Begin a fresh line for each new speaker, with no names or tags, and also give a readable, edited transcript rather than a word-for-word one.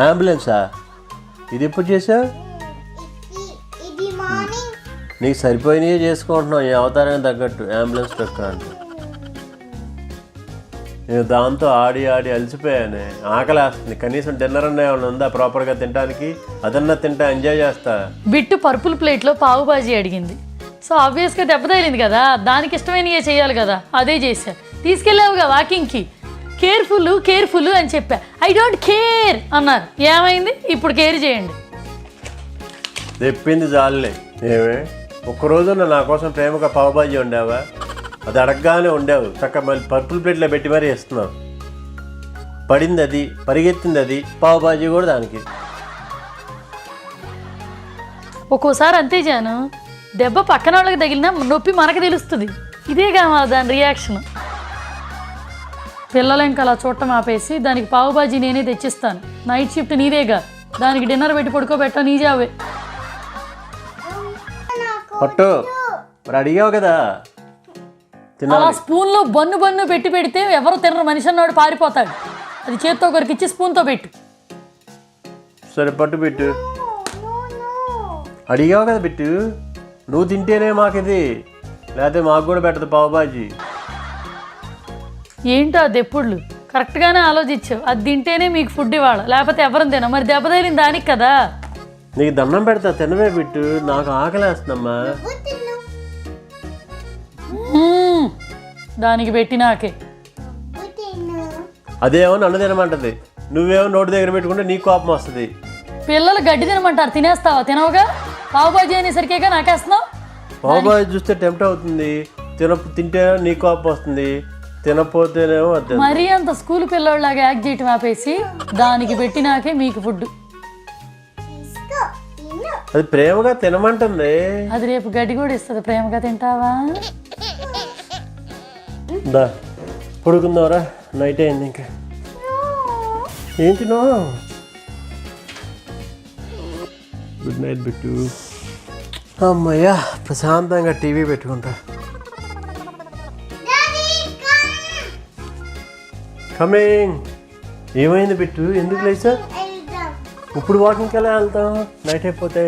అంబులెన్సా? ఇది ఎప్పుడు చేసావు? నీకు సరిపోయినవి చేసుకుంటున్నావు ఈ అవతారానికి తగ్గట్టు అంబులెన్స్ ట్రక్ అంటే. నేను దాంతో ఆడి అలసిపోయాను, ఆకలేస్తుంది. కనీసం డిన్నర్ అన్న ఏమైనా ఉందా ప్రాపర్గా తినడానికి? అదన్నా తింటా, ఎంజాయ్ చేస్తా.
బిట్టు పర్పుల్ ప్లేట్లో పావు బాజీ అడిగింది. సో ఆబ్వియస్గా దెబ్బ తగిలింది కదా, దానికి ఇష్టమైనవి చేయాలి కదా, అదే చేశా. తీసుకెళ్ళావుగా వాకింగ్కి, కేర్ఫుల్ అని చెప్పా. ఐ డోంట్ కేర్ అన్నారు. ఏమైంది? ఇప్పుడు కేర్ చేయండి.
తెప్పింది చాలులే. ఏమే ఒక్కరోజు నా కోసం ప్రేమగా పావుబాజీ వండావా? అది అడగగానే వండావు, చక్కగా మళ్ళీ పర్పుల్ ప్లేట్లో పెట్టి మరీ ఇస్తున్నావు. పడింది అది, పరిగెత్తింది అది, పావుబాజీ కూడా దానికి.
ఒక్కోసారి అంతే జాను, దెబ్బ పక్కన వాళ్ళకి తగిలినా నొప్పి మనకు తెలుస్తుంది. ఇదే కావాలి దాని రియాక్షన్. పిల్లలు ఇంకా అలా చూడటం ఆపేసి దానికి పావుబాజీ నేనే తెచ్చిస్తాను. నైట్ షిఫ్ట్ నీదేగా, దానికి డిన్నర్ పెట్టి పడుకోబెట్టా, నీ జావే.
పట్టు మరి అడిగావు కదా.
అలా స్పూన్లో బన్ను పెట్టి పెడితే ఎవరు తినరు, మనిషి అన్నవాడు పారిపోతాడు. అది చేత్తో ఒకరికి ఇచ్చి స్పూన్తో పెట్టు.
సరే పట్టు పెట్టు. అడిగావు కదా పెట్టు. నువ్వు తింటేనే మాకు ఇది, లేకపోతే మాకు కూడా పెట్టదు పావుబాజీ.
ఏంటో అది ఎప్పుడు కరెక్ట్గానే ఆలోచించావు. అది తింటేనే మీకు ఫుడ్ ఇవ్వాలి, లేకపోతే ఎవరిని తిన. మరి దెబ్బ తగిలింది దానికి కదా.
నీకు దండం పెడతా, తినవే పెట్టు. నాకు ఆకలేస్తుందమ్మా.
దానికి పెట్టి నాకే.
అదేమో నన్ను తినమంటది, నువ్వేమో నోటి దగ్గర పెట్టుకుంటే నీకు కోపం వస్తుంది.
పిల్లలు గడ్డి తినమంటారు, తినేస్తావా? తినవుగా. పావుబాజీ అనేసరికేగా నాకేస్తున్నావు.
పావుబాజీ చూస్తే టెంప్ట్ అవుతుంది, తింటే నీ కోపం వస్తుంది, తినపోతేనేమో వద్దు.
మరీ అంత స్కూల్ పిల్లోళ్ళలాగా యాక్ట్ చేయటం ఆపేసి దానికి పెట్టి నాకే మీకు ఫుడ్.
అది ప్రేమగా తినమంటుంది.
అది రేపు గడ్డి కూడా ఇస్తుంది, ప్రేమగా తింటావా?
దా పడుకుందావరా, నైట్ అయింది. ఇంకా ఏంటి నో. Good night bit. అమ్మయ్యా ప్రశాంతంగా టీవీ పెట్టుకుంటా. కమింగ్. ఏమైంది బిట్టు, ఎందుకు లేచా? ఇప్పుడు వాకింగ్కి ఎలా వెళ్తాం నైట్ అయిపోతే?